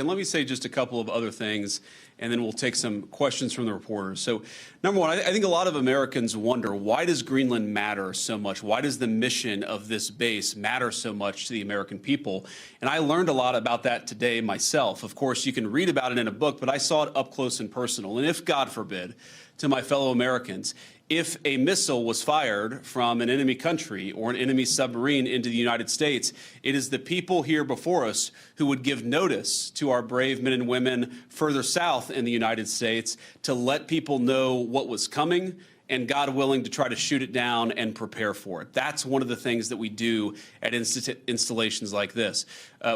And let me say just a couple of other things, and then we'll take some questions from the reporters. So, number one, I think a lot of Americans wonder, why does Greenland matter so much? Why does the mission of this base matter so much to the American people? And I learned a lot about that today myself. Of course, you can read about it in a book, but I saw it up close and personal. And if, God forbid, to my fellow Americans, if a missile was fired from an enemy country or an enemy submarine into the United States, it is the people here before us who would give notice to our brave men and women further south in the United States to let people know what was coming and, God willing, to try to shoot it down and prepare for it. That's one of the things that we do at installations like this.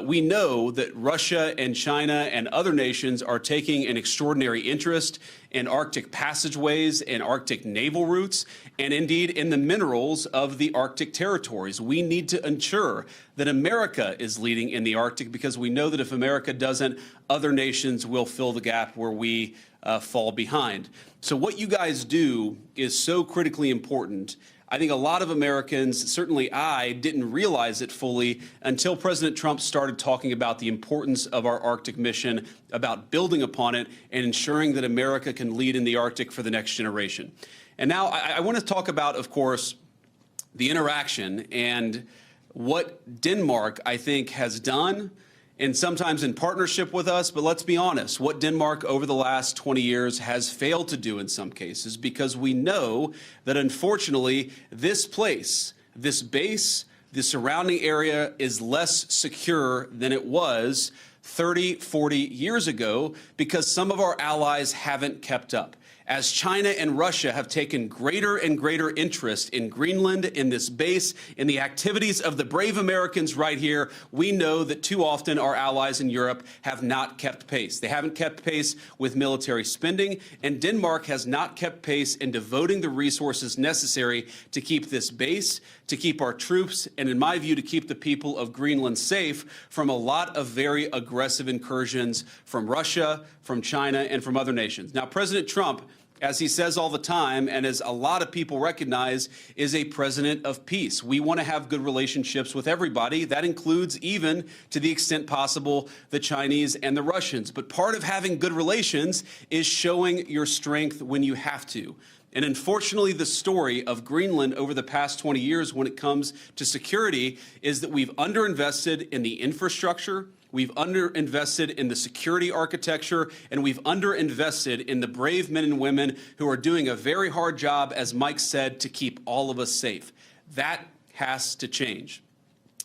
We know that Russia and China and other nations are taking an extraordinary interest in Arctic passageways and Arctic naval routes, and indeed in the minerals of the Arctic territories. We need to ensure that America is leading in the Arctic, because we know that if America doesn't, other nations will fill the gap where we fall behind. So what you guys do is so critically important. I think a lot of Americans, certainly I, didn't realize it fully until President Trump started talking about the importance of our Arctic mission, about building upon it and ensuring that America can lead in the Arctic for the next generation. And now I want to talk about, of course, the interaction and what Denmark, I think, has done, and sometimes in partnership with us, but let's be honest, what Denmark over the last 20 years has failed to do in some cases, because we know that unfortunately this place, this base, the surrounding area is less secure than it was 30, 40 years ago, because some of our allies haven't kept up. As China and Russia have taken greater and greater interest in Greenland, in this base, in the activities of the brave Americans right here, we know that too often our allies in Europe have not kept pace. They haven't kept pace with military spending, and Denmark has not kept pace in devoting the resources necessary to keep this base, to keep our troops, and in my view, to keep the people of Greenland safe from a lot of very aggressive incursions from Russia, from China, and from other nations. Now, President Trump, as he says all the time, and as a lot of people recognize, is a president of peace. We want to have good relationships with everybody. That includes, even to the extent possible, the Chinese and the Russians. But part of having good relations is showing your strength when you have to. And unfortunately, the story of Greenland over the past 20 years when it comes to security is that we've underinvested in the infrastructure, we've underinvested in the security architecture, and we've underinvested in the brave men and women who are doing a very hard job, as Mike said, to keep all of us safe. That has to change.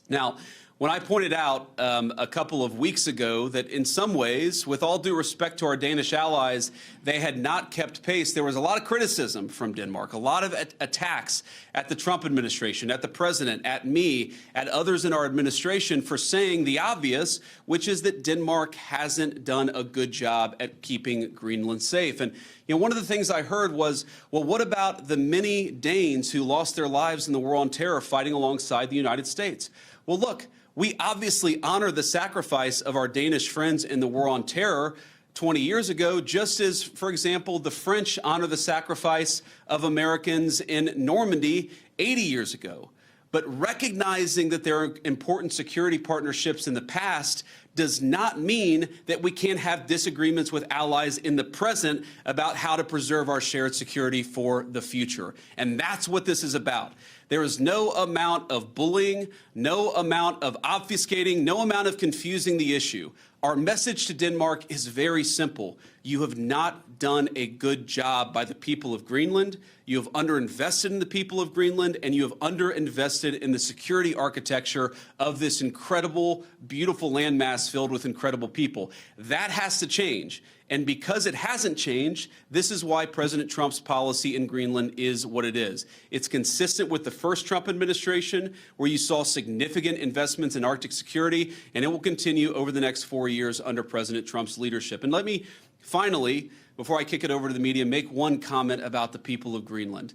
Now, when I pointed out a couple of weeks ago that in some ways, with all due respect to our Danish allies, they had not kept pace, there was a lot of criticism from Denmark, a lot of attacks at the Trump administration, at the president, at me, at others in our administration for saying the obvious, which is that Denmark hasn't done a good job at keeping Greenland safe. And one of the things I heard was, well, what about the many Danes who lost their lives in the war on terror fighting alongside the United States? Well, look, we obviously honor the sacrifice of our Danish friends in the war on terror 20 years ago, just as, for example, the French honor the sacrifice of Americans in Normandy 80 years ago. But recognizing that there are important security partnerships in the past does not mean that we can't have disagreements with allies in the present about how to preserve our shared security for the future. And that's what this is about. There is no amount of bullying, no amount of obfuscating, no amount of confusing the issue. Our message to Denmark is very simple. You have not done a good job by the people of Greenland. You have underinvested in the people of Greenland, and you have underinvested in the security architecture of this incredible, beautiful landmass filled with incredible people. That has to change. And because it hasn't changed, this is why President Trump's policy in Greenland is what it is. It's consistent with the first Trump administration, where you saw significant investments in Arctic security, and it will continue over the next 4 years under President Trump's leadership. And let me finally, before I kick it over to the media, make one comment about the people of Greenland.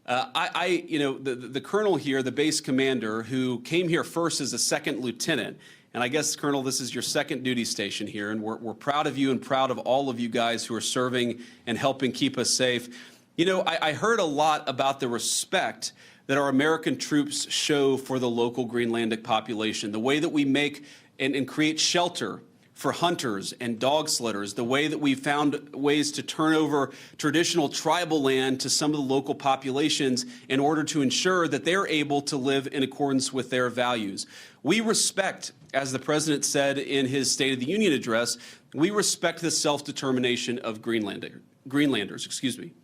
The colonel here, the base commander, who came here first as a second lieutenant, and I guess, Colonel, this is your second duty station here, and we're proud of you and proud of all of you guys who are serving and helping keep us safe. I heard a lot about the respect that our American troops show for the local Greenlandic population, the way that we make and create shelter for hunters and dog slitters, the way that we've found ways to turn over traditional tribal land to some of the local populations in order to ensure that they're able to live in accordance with their values. We respect, as the president said in his State of the Union address, we respect the self-determination of Greenlanders, excuse me.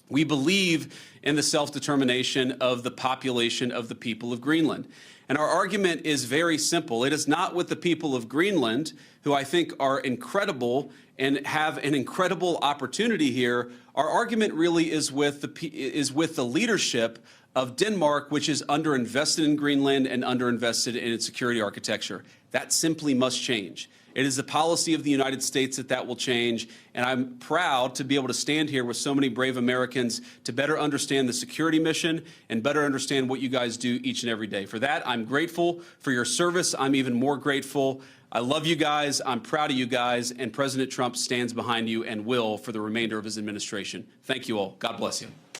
We believe in the self-determination of the population of the people of Greenland. And our argument is very simple. It is not with the people of Greenland, who I think are incredible and have an incredible opportunity here. Our argument really is with the leadership of Denmark, which is underinvested in Greenland and underinvested in its security architecture. That simply must change. It is the policy of the United States that will change, and I'm proud to be able to stand here with so many brave Americans to better understand the security mission and better understand what you guys do each and every day. For that, I'm grateful. For your service, I'm even more grateful. I love you guys. I'm proud of you guys, and President Trump stands behind you and will for the remainder of his administration. Thank you all. God bless you.